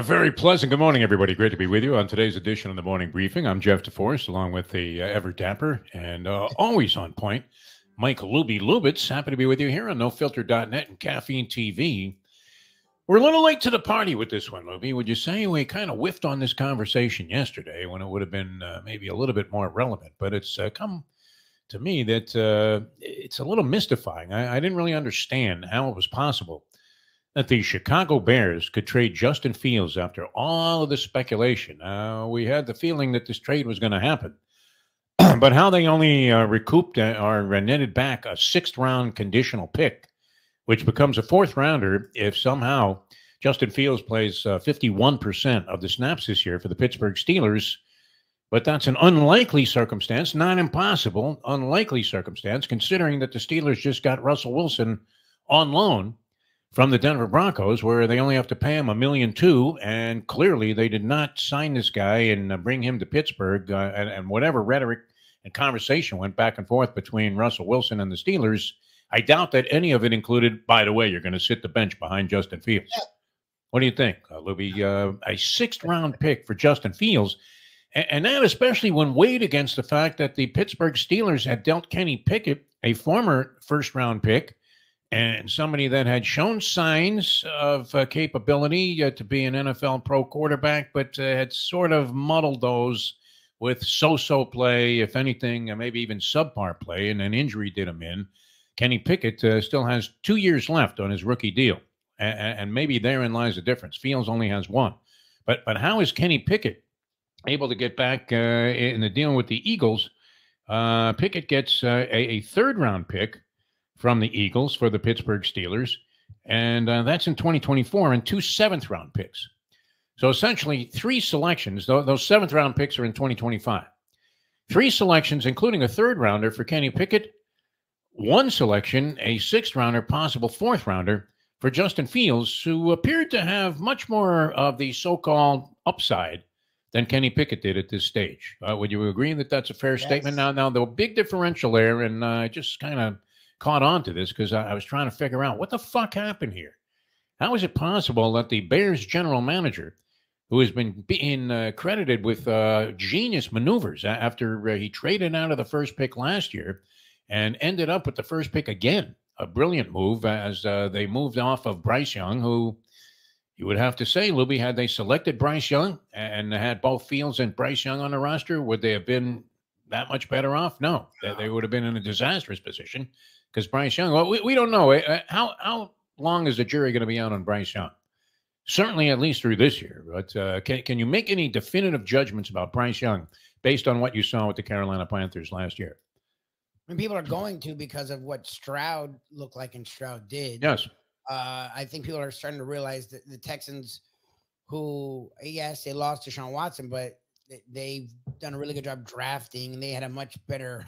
Very pleasant. Good morning, everybody. Great to be with you on today's edition of the Morning Briefing. I'm Jeff DeForest, along with the ever dapper and always on point, Mike Lubitz. Happy to be with you here on NoFilter.net and Caffeine TV. We're a little late to the party with this one, Lubie. Would you say we kind of whiffed on this conversation yesterday when it would have been maybe a little bit more relevant? But it's come to me that it's a little mystifying. I didn't really understand how it was possible that the Chicago Bears could trade Justin Fields after all of the speculation. We had the feeling that this trade was going to happen. But how they only recouped or netted back a sixth-round conditional pick, which becomes a fourth-rounder if somehow Justin Fields plays 51% of the snaps this year for the Pittsburgh Steelers. But that's an unlikely circumstance, not impossible, unlikely circumstance, considering that the Steelers just got Russell Wilson on loan from the Denver Broncos, where they only have to pay him $1.2 million, and clearly they did not sign this guy and bring him to Pittsburgh, and whatever rhetoric and conversation went back and forth between Russell Wilson and the Steelers, I doubt that any of it included, by the way, you're going to sit the bench behind Justin Fields. What do you think, Lubie? A sixth-round pick for Justin Fields, and that especially when weighed against the fact that the Pittsburgh Steelers had dealt Kenny Pickett, a former first-round pick, and somebody that had shown signs of capability to be an NFL pro quarterback, but had sort of muddled those with so-so play, if anything, maybe even subpar play, and an injury did him in. Kenny Pickett still has 2 years left on his rookie deal, and maybe therein lies the difference. Fields only has one. But how is Kenny Pickett able to get back in the deal with the Eagles? Pickett gets a third-round pick from the Eagles for the Pittsburgh Steelers, and that's in 2024, and 2 seventh-round picks. So essentially 3 selections. Those seventh-round picks are in 2025. 3 selections, including a third-rounder for Kenny Pickett, 1 selection, a sixth-rounder, possible fourth-rounder for Justin Fields, who appeared to have much more of the so-called upside than Kenny Pickett did at this stage. Would you agree that that's a fair statement? Now, the big differential there, and I just kind of caught on to this because I was trying to figure out what the fuck happened here. How is it possible that the Bears general manager, who has been being credited with genius maneuvers after he traded out of the first pick last year and ended up with the first pick again, a brilliant move as they moved off of Bryce Young, who you would have to say, Lubie, had they selected Bryce Young and had both Fields and Bryce Young on the roster, would they have been that much better off? No, they would have been in a disastrous position. Because Bryce Young, well, we don't know. How long is the jury going to be out on Bryce Young? Certainly at least through this year. But can you make any definitive judgments about Bryce Young based on what you saw with the Carolina Panthers last year? I mean, people are going to because of what Stroud looked like and Stroud did. Yes. I think people are starting to realize that the Texans, who, yes, they lost Deshaun Watson, but they've done a really good job drafting, and they had a much better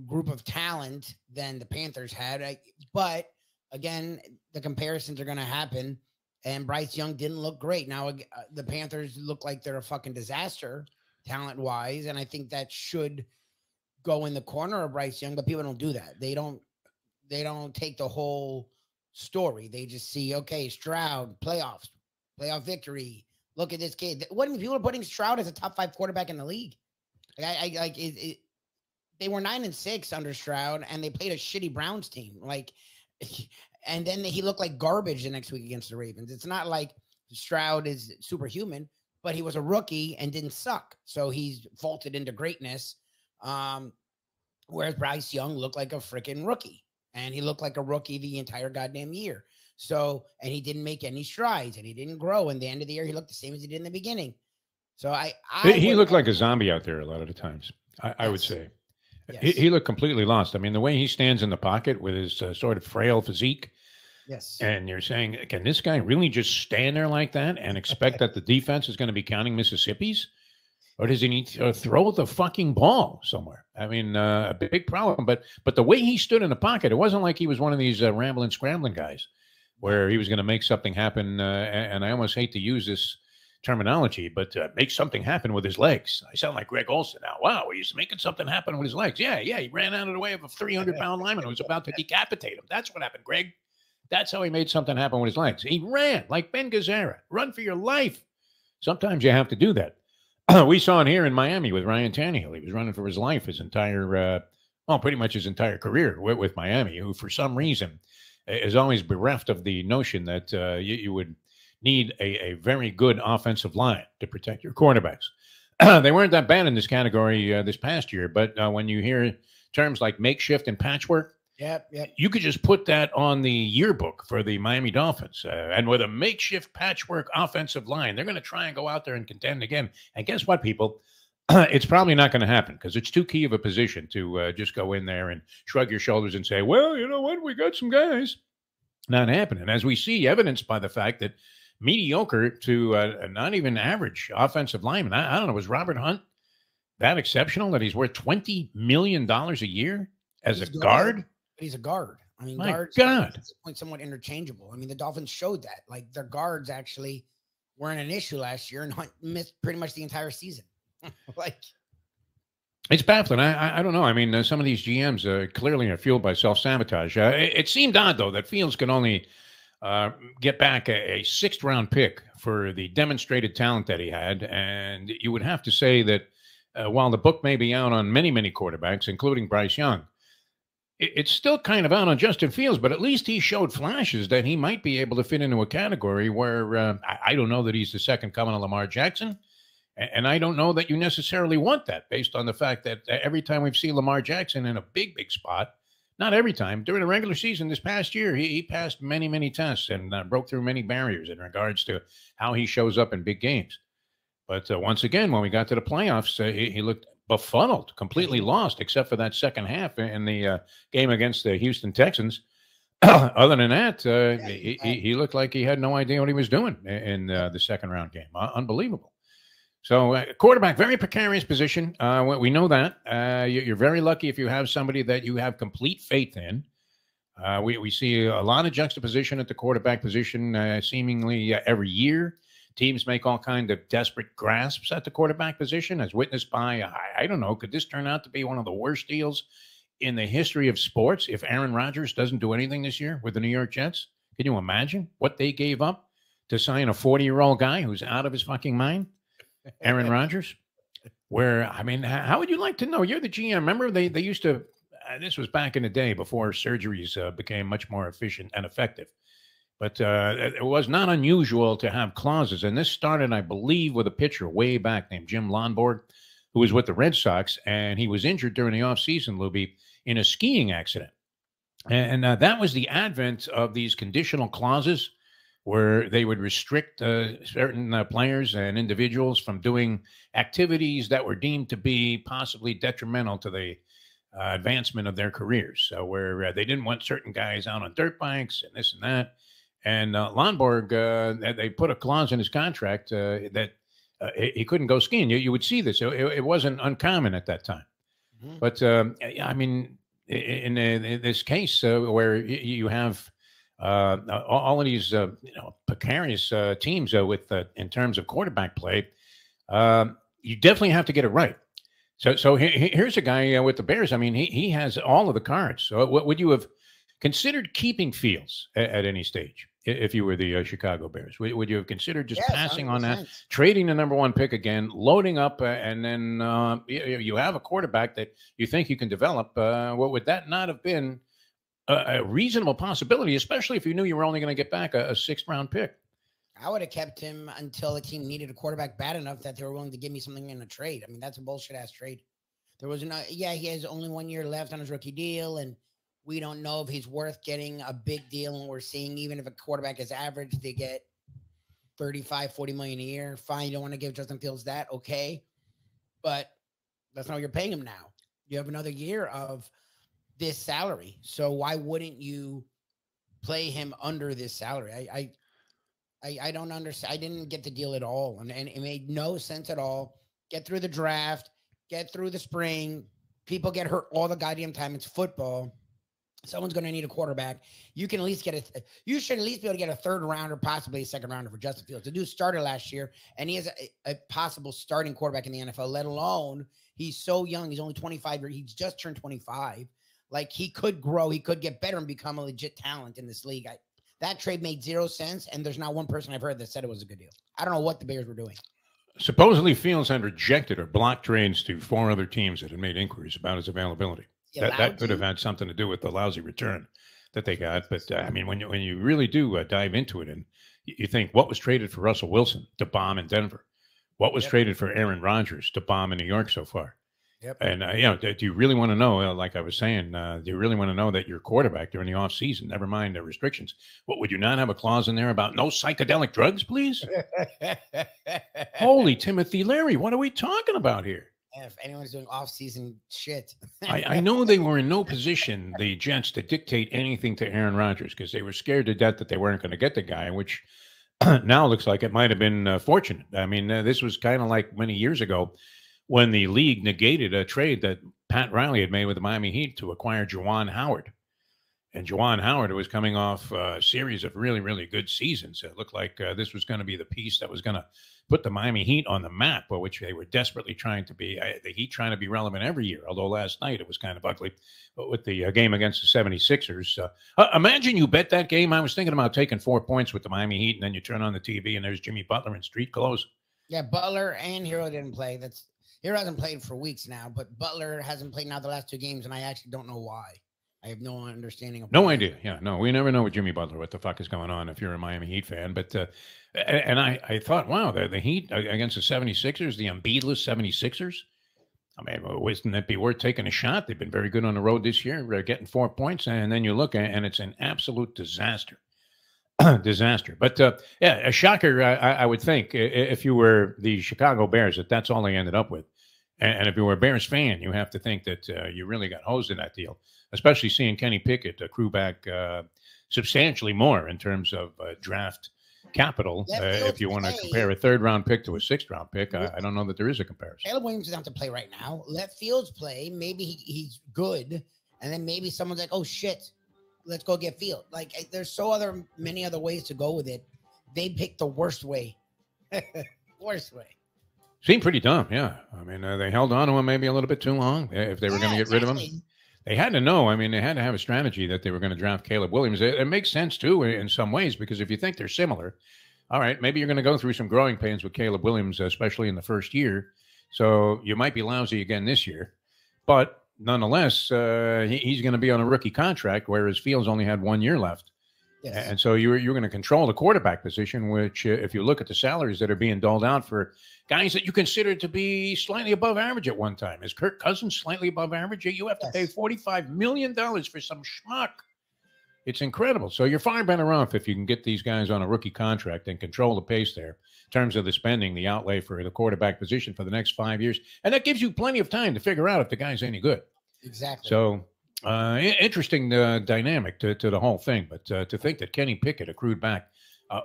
group of talent than the Panthers had. But again, the comparisons are going to happen, and Bryce Young didn't look great. Now the Panthers look like they're a fucking disaster talent wise. And I think that should go in the corner of Bryce Young, but people don't do that. They don't take the whole story. They just see, okay, Stroud, playoff victory. Look at this kid. What people are putting Stroud as a top 5 quarterback in the league. They were 9-6 under Stroud, and they played a shitty Browns team. And then he looked like garbage the next week against the Ravens. It's not like Stroud is superhuman, but he was a rookie and didn't suck. So he's vaulted into greatness. Whereas Bryce Young looked like a freaking rookie, and he looked like a rookie the entire goddamn year. So, and he didn't make any strides, and he didn't grow. And the end of the year, he looked the same as he did in the beginning. So he looked like a zombie out there a lot of the times. I would say. Yes. He looked completely lost. I mean, the way he stands in the pocket with his sort of frail physique. Yes. And you're saying, can this guy really just stand there like that and expect that the defense is going to be counting Mississippi's? Or does he need to throw the fucking ball somewhere? I mean, a big problem. But the way he stood in the pocket, it wasn't like he was one of these rambling, scrambling guys where he was going to make something happen. And I almost hate to use this terminology, but make something happen with his legs. I sound like Greg Olson now. Wow, he's making something happen with his legs. Yeah, he ran out of the way of a 300-pound lineman who was about to decapitate him. That's what happened, Greg. That's how he made something happen with his legs. He ran like Ben Gazzara. Run for your life. Sometimes you have to do that. We saw it here in Miami with Ryan Tannehill. He was running for his life his entire, pretty much his entire career with Miami, who for some reason is always bereft of the notion that you would need a very good offensive line to protect your quarterbacks. They weren't that bad in this category this past year, but when you hear terms like makeshift and patchwork, Yep. you could just put that on the yearbook for the Miami Dolphins. And with a makeshift patchwork offensive line, they're going to try and go out there and contend again. And guess what, people? It's probably not going to happen because it's too key of a position to just go in there and shrug your shoulders and say, well, you know what? We got some guys. Not happening. As we see evidenced by the fact that mediocre to not even average offensive lineman. I don't know. Was Robert Hunt that exceptional that he's worth $20 million a year as a guard? He's a guard. I mean, My guards God. are at this point somewhat interchangeable. I mean, the Dolphins showed that. Like, their guards actually weren't an issue last year, and Hunt missed pretty much the entire season. Like, it's baffling. I don't know. I mean, some of these GMs clearly are fueled by self-sabotage. It seemed odd, though, that Fields could only get back a sixth-round pick for the demonstrated talent that he had. And you would have to say that while the book may be out on many, many quarterbacks, including Bryce Young, it's still kind of out on Justin Fields, but at least he showed flashes that he might be able to fit into a category where I don't know that he's the second coming of Lamar Jackson. And I don't know that you necessarily want that based on the fact that every time we've seen Lamar Jackson in a big, big spot, not every time, during the regular season this past year, he passed many, many tests and broke through many barriers in regards to how he shows up in big games. But once again, when we got to the playoffs, he looked befuddled, completely lost, except for that second half in the game against the Houston Texans. Other than that, he looked like he had no idea what he was doing in the second round game. Unbelievable. So quarterback, very precarious position. We know that. You're very lucky if you have somebody that you have complete faith in. We see a lot of juxtaposition at the quarterback position seemingly every year. Teams make all kinds of desperate grasps at the quarterback position, as witnessed by, I don't know, could this turn out to be one of the worst deals in the history of sports if Aaron Rodgers doesn't do anything this year with the New York Jets? Can you imagine what they gave up to sign a 40-year-old guy who's out of his fucking mind? Aaron Rodgers, where, I mean, how would you like to know? You're the GM. Remember, they used to, this was back in the day before surgeries became much more efficient and effective. But it was not unusual to have clauses. And this started, I believe, with a pitcher way back named Jim Lonborg, who was with the Red Sox. And he was injured during the offseason, Lubie, in a skiing accident. And that was the advent of these conditional clauses where they would restrict certain players and individuals from doing activities that were deemed to be possibly detrimental to the advancement of their careers. So where they didn't want certain guys out on dirt bikes and this and that. And Lonborg, they put a clause in his contract that he couldn't go skiing. You would see this. It wasn't uncommon at that time. Mm-hmm. But, I mean, in this case where you have all of these, precarious teams with in terms of quarterback play, you definitely have to get it right. So here's a guy with the Bears. I mean, he has all of the cards. So what would you have considered keeping Fields at any stage if you were the Chicago Bears? Would you have considered just passing 100%. On that, trading the number one pick again, loading up, and then you have a quarterback that you think you can develop? Would that not have been a reasonable possibility, especially if you knew you were only going to get back a sixth-round pick? I would have kept him until the team needed a quarterback bad enough that they were willing to give me something in a trade. I mean, that's a bullshit-ass trade. There was he has only 1 year left on his rookie deal, and we don't know if he's worth getting a big deal. And we're seeing even if a quarterback is average, they get 35, 40 million a year. Fine, you don't want to give Justin Fields that, okay. But that's not what you're paying him now. You have another year of this salary. So why wouldn't you play him under this salary? I don't understand. I didn't get the deal at all. And it made no sense at all. Get through the draft, get through the spring. People get hurt all the goddamn time. It's football. Someone's going to need a quarterback. You can at least you should at least be able to get a third rounder, possibly a second rounder for Justin Fields. The dude started last year, and he has a possible starting quarterback in the NFL, let alone he's so young. He's only 25. He's just turned 25. Like, he could grow. He could get better and become a legit talent in this league. that trade made 0 sense, and there's not one person I've heard that said it was a good deal. I don't know what the Bears were doing. Supposedly, Fields had rejected or blocked trades to 4 other teams that had made inquiries about his availability. That could have had something to do with the lousy return that they got. But I mean, when you really do dive into it, and you think, what was traded for Russell Wilson to bomb in Denver? What was traded for Aaron Rodgers to bomb in New York so far? Yep. And do you really want to know? Like I was saying, do you really want to know that your quarterback during the offseason, never mind the restrictions, what would you not have a clause in there about no psychedelic drugs, please? Holy Timothy Leary, what are we talking about here? If anyone's doing off-season shit. I know they were in no position, the Jets, to dictate anything to Aaron Rodgers because they were scared to death that they weren't going to get the guy, which now looks like it might have been fortunate. I mean, this was kind of like many years ago when the league negated a trade that Pat Riley had made with the Miami Heat to acquire Juwan Howard. And Juwan Howard was coming off a series of really, really good seasons. It looked like this was going to be the piece that was going to put the Miami Heat on the map, which they were desperately trying to be. The Heat trying to be relevant every year, although last night it was kind of ugly. But with the game against the 76ers, imagine you bet that game. I was thinking about taking 4 points with the Miami Heat, and then you turn on the TV, and there's Jimmy Butler in street clothes. Yeah, Butler and Hero didn't play. Hero hasn't played for weeks now, but Butler hasn't played now the last 2 games, and I actually don't know why. I have no understanding of. No idea. Yeah, no, we never know with Jimmy Butler what the fuck is going on if you're a Miami Heat fan. But and I thought, wow, the Heat against the 76ers, the Embiidless 76ers. I mean, wouldn't it be worth taking a shot? They've been very good on the road this year, getting 4 points, and then you look and it's an absolute disaster. Disaster. But yeah, a shocker, I would think, if you were the Chicago Bears, that's all they ended up with. And if you were a Bears fan, you have to think that you really got hosed in that deal, especially seeing Kenny Pickett accrue back substantially more in terms of draft capital. If you want to compare a 3rd-round pick to a 6th-round pick, I don't know that there is a comparison. Caleb Williams doesn't have to play right now. Let Fields play. Maybe he's good. And then maybe someone's like, oh, shit, let's go get Fields. Like, there's many other ways to go with it. They picked the worst way. Worst way. Seemed pretty dumb, yeah. I mean, they held on to him maybe a little bit too long if they were going to get rid of him. They had to know. I mean, they had to have a strategy that they were going to draft Caleb Williams. It makes sense, too, in some ways, because if you think they're similar, all right, maybe you're going to go through some growing pains with Caleb Williams, especially in the first year. So you might be lousy again this year. But nonetheless, he's going to be on a rookie contract, whereas Fields only had 1 year left. Yes. And so you're going to control the quarterback position, which if you look at the salaries that are being doled out for guys that you consider to be slightly above average at one time. Is Kirk Cousins slightly above average? You have to pay $45 million for some schmuck. It's incredible. So you're far better off if you can get these guys on a rookie contract and control the pace there in terms of the spending, the outlay for the quarterback position for the next 5 years. And that gives you plenty of time to figure out if the guy's any good. Exactly. So interesting dynamic to the whole thing. But to think that Kenny Pickett accrued back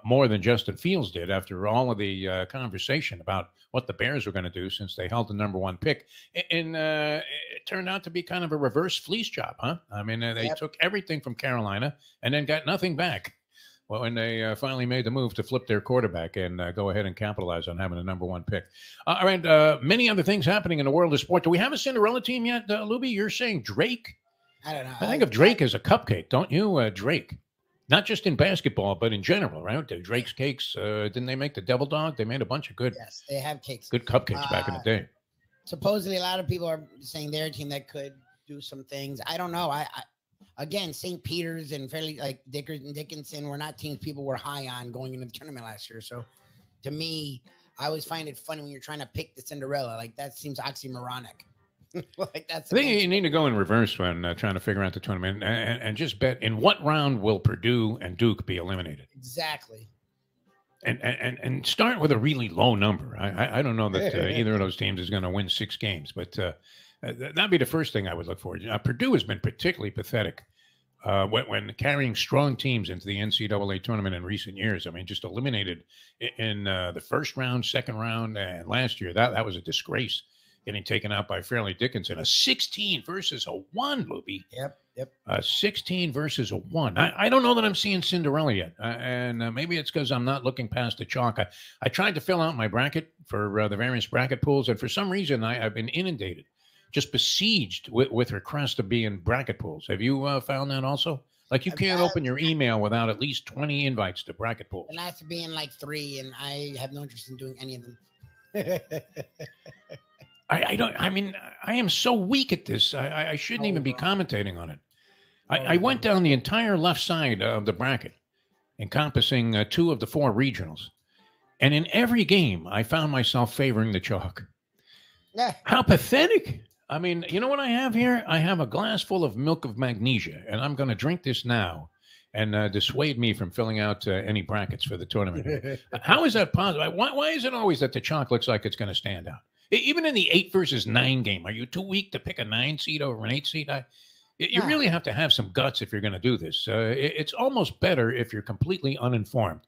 more than Justin Fields did after all of the conversation about what the Bears were going to do since they held the number 1 pick. And it turned out to be kind of a reverse fleece job, huh? I mean, they took everything from Carolina and then got nothing back. Well, when they finally made the move to flip their quarterback and go ahead and capitalize on having a number 1 pick. All right, many other things happening in the world of sport. Do we have a Cinderella team yet, Lubie? You're saying Drake? I don't know. I think of Drake as a cupcake, don't you, Drake? Not just in basketball, but in general, right? Drake's Cakes, didn't they make the Devil Dog? They made a bunch of good. Yes, they have cakes. Good cupcakes back in the day. Supposedly, a lot of people are saying their team that could do some things. I don't know. Again, St. Peter's and fairly like Dickers and Dickinson were not teams people were high on going into the tournament last year. So, to me, I always find it funny when you're trying to pick the Cinderella. Like that seems oxymoronic. Like that's. I think you need to go in reverse when trying to figure out the tournament and just bet in what round will Purdue and Duke be eliminated. Exactly. And start with a really low number. I don't know that either of those teams is going to win 6 games, but that'd be the first thing I would look for. Purdue has been particularly pathetic when carrying strong teams into the NCAA tournament in recent years. I mean, just eliminated in the first round, second round, and last year. That was a disgrace. Getting taken out by Fairleigh Dickinson, a 16 versus a 1, Lubie. Yep. 16 versus a 1. I don't know that I'm seeing Cinderella yet. And maybe it's because I'm not looking past the chalk. I tried to fill out my bracket for the various bracket pools, and for some reason I've been inundated, just besieged with requests to be in bracket pools. Have you found that also? Like you can't open your email without at least 20 invites to bracket pools. And that's being like 3, and I have no interest in doing any of them. I mean, I am so weak at this. I shouldn't even be commentating on it. I went down the entire left side of the bracket, encompassing 2 of the 4 regionals. And in every game, I found myself favoring the chalk. Yeah. How pathetic. I mean, you know what I have here? I have a glass full of milk of magnesia, and I'm going to drink this now and dissuade me from filling out any brackets for the tournament. How is that possible? Why is it always that the chalk looks like it's going to stand out? Even in the 8 versus 9 game, are you too weak to pick a 9 seed over an 8 seed? You really have to have some guts if you're going to do this. It's almost better if you're completely uninformed.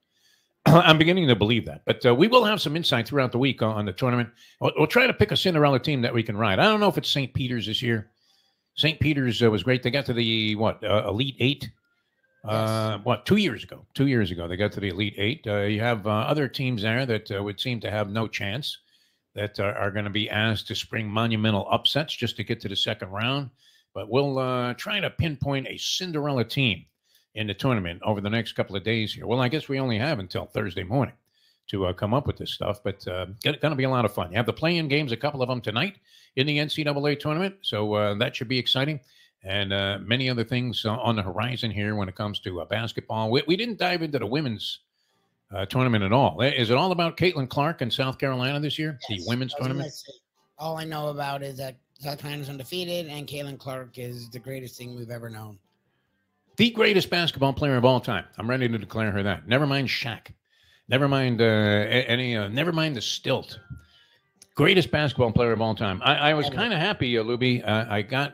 I'm beginning to believe that. But we will have some insight throughout the week on the tournament. We'll try to pick a Cinderella team that we can ride. I don't know if it's St. Peter's this year. St. Peter's was great. They got to the, Elite 8? Yes. 2 years ago? 2 years ago, they got to the Elite 8. You have other teams there that would seem to have no chance, that are going to be asked to spring monumental upsets just to get to the second round. But we'll try to pinpoint a Cinderella team in the tournament over the next couple of days here. Well, I guess we only have until Thursday morning to come up with this stuff, but it's going to be a lot of fun. You have the play-in games, a couple of them tonight in the NCAA tournament, so that should be exciting. And many other things on the horizon here when it comes to basketball. We didn't dive into the women's tournament at all. Is it all about Caitlin Clark in South Carolina this year, yes, the women's tournament? All I know about is that South Carolina's undefeated, and Caitlin Clark is the greatest thing we've ever known. The greatest basketball player of all time. I'm ready to declare her that. Never mind Shaq. Never mind never mind the stilt. Greatest basketball player of all time. I was kind of happy, Lubie. I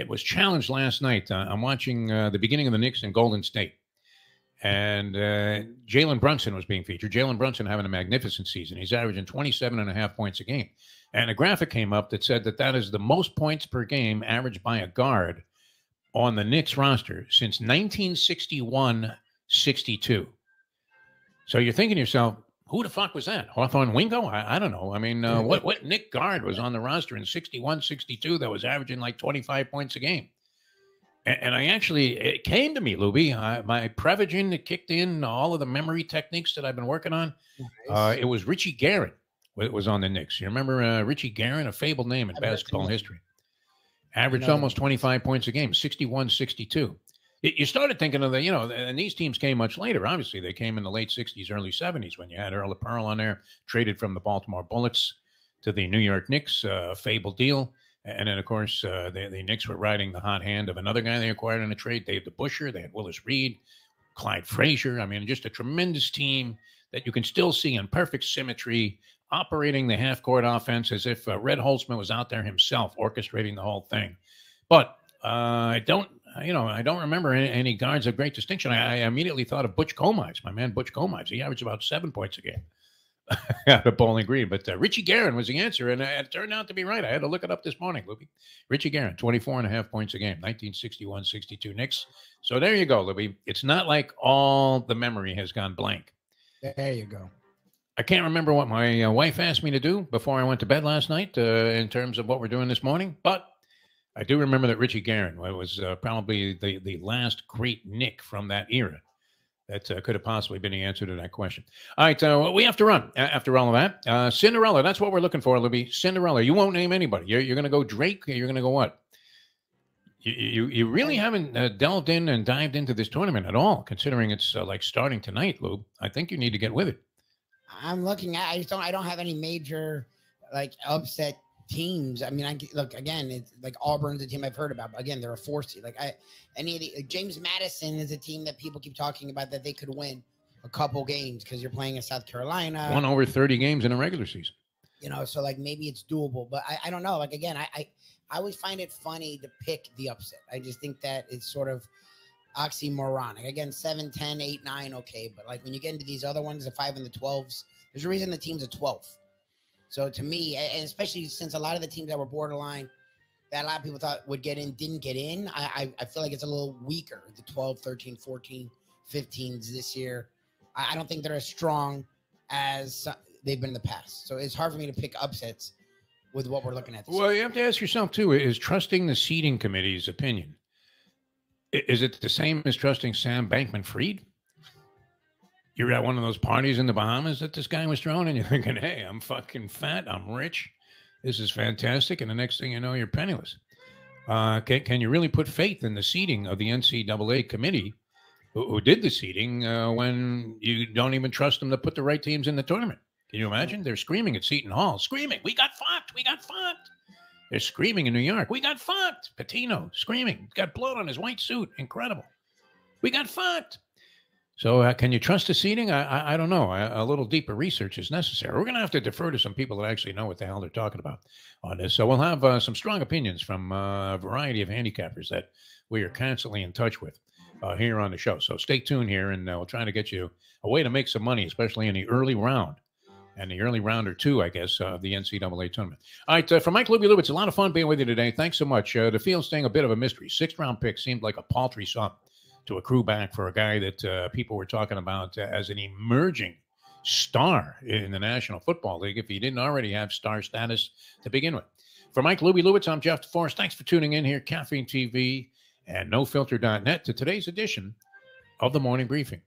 was challenged last night. I'm watching the beginning of the Knicks in Golden State. And Jalen Brunson was being featured. Jalen Brunson having a magnificent season. He's averaging 27.5 points a game. And a graphic came up that said that is the most points per game averaged by a guard on the Knicks roster since 1961-62. So you're thinking to yourself, who the fuck was that? Hawthorne Wingo? I don't know. I mean, what Knick guard was on the roster in 61-62 that was averaging like 25 points a game? And it came to me, Lubie, my Prevagen that kicked in, all of the memory techniques that I've been working on. Nice. It was Richie Guerin was on the Knicks. You remember Richie Guerin, a fabled name in basketball history? Averaged almost 25 points a game, 61-62. You started thinking of and these teams came much later. Obviously, they came in the late 60s, early 70s when you had Earl Pearl on there, traded from the Baltimore Bullets to the New York Knicks, fabled deal. And then, of course, the Knicks were riding the hot hand of another guy they acquired in a trade, Dave DeBusschere. They had Willis Reed, Clyde Frazier. I mean, just a tremendous team that you can still see in perfect symmetry, operating the half-court offense as if Red Holtzman was out there himself, orchestrating the whole thing. But I don't remember any guards of great distinction. I immediately thought of Butch Comives, my man Butch Comives. He averaged about 7 points a game out of Bowling Green. But Richie Guerin was the answer, and it turned out to be right. I had to look it up this morning, Lubie. Richie Guerin, 24.5 points a game, 1961-62 Knicks. So there you go, Lubie. It's not like all the memory has gone blank. There you go. I can't remember what my wife asked me to do before I went to bed last night in terms of what we're doing this morning, but I do remember that Richie Guerin was probably the last great Knick from that era that could have possibly been the answer to that question. All right, we have to run after all of that. Cinderella, that's what we're looking for, Libby. Cinderella, you won't name anybody. You're going to go Drake? You're going to go what? You really haven't delved in and dived into this tournament at all, considering it's like starting tonight, Lube. I think you need to get with it. I'm looking at. I don't have any major like upset teams. I mean, look again. It's like Auburn's a team I've heard about. But again, they're a 4 seed. James Madison is a team that people keep talking about that they could win a couple games because you're playing in South Carolina. Won over 30 games in a regular season. So like maybe it's doable, but I don't know. Like again, I always find it funny to pick the upset. I just think that it's sort of oxymoronic. Again, 7, 10, 8, 9, okay. But like when you get into these other ones, the 5 and the 12s, there's a reason the team's a 12. So to me, and especially since a lot of the teams that were borderline that a lot of people thought would get in, didn't get in, I feel like it's a little weaker, the 12, 13, 14, 15s this year. I don't think they're as strong as they've been in the past. So it's hard for me to pick upsets with what we're looking at. Well, you have to ask yourself, too, is trusting the seeding committee's opinion. Is it the same as trusting Sam Bankman-Fried? You're at one of those parties in the Bahamas that this guy was throwing, and you're thinking, hey, I'm fucking fat, I'm rich, this is fantastic, and the next thing you know, you're penniless. Can you really put faith in the seeding of the NCAA committee who did the seeding when you don't even trust them to put the right teams in the tournament? Can you imagine? They're screaming at Seton Hall, screaming, we got fucked, we got fucked. They're screaming in New York, we got fucked. Patino screaming, got blood on his white suit, incredible. We got fucked. So can you trust the seeding? I don't know. A little deeper research is necessary. We're going to have to defer to some people that actually know what the hell they're talking about on this. So we'll have some strong opinions from a variety of handicappers that we are constantly in touch with here on the show. So stay tuned here, and we'll try to get you a way to make some money, especially in the early round. And the early round or two, I guess, of the NCAA tournament. All right, for Mike Lubie, it's a lot of fun being with you today. Thanks so much. The field's staying a bit of a mystery. 6th-round pick seemed like a paltry sum to accrue back for a guy that people were talking about as an emerging star in the National Football League, if he didn't already have star status to begin with. For Mike Lubie, I'm Jeff DeForest. Thanks for tuning in here, Caffeine TV and NoFilter.net, to today's edition of the Morning Briefing.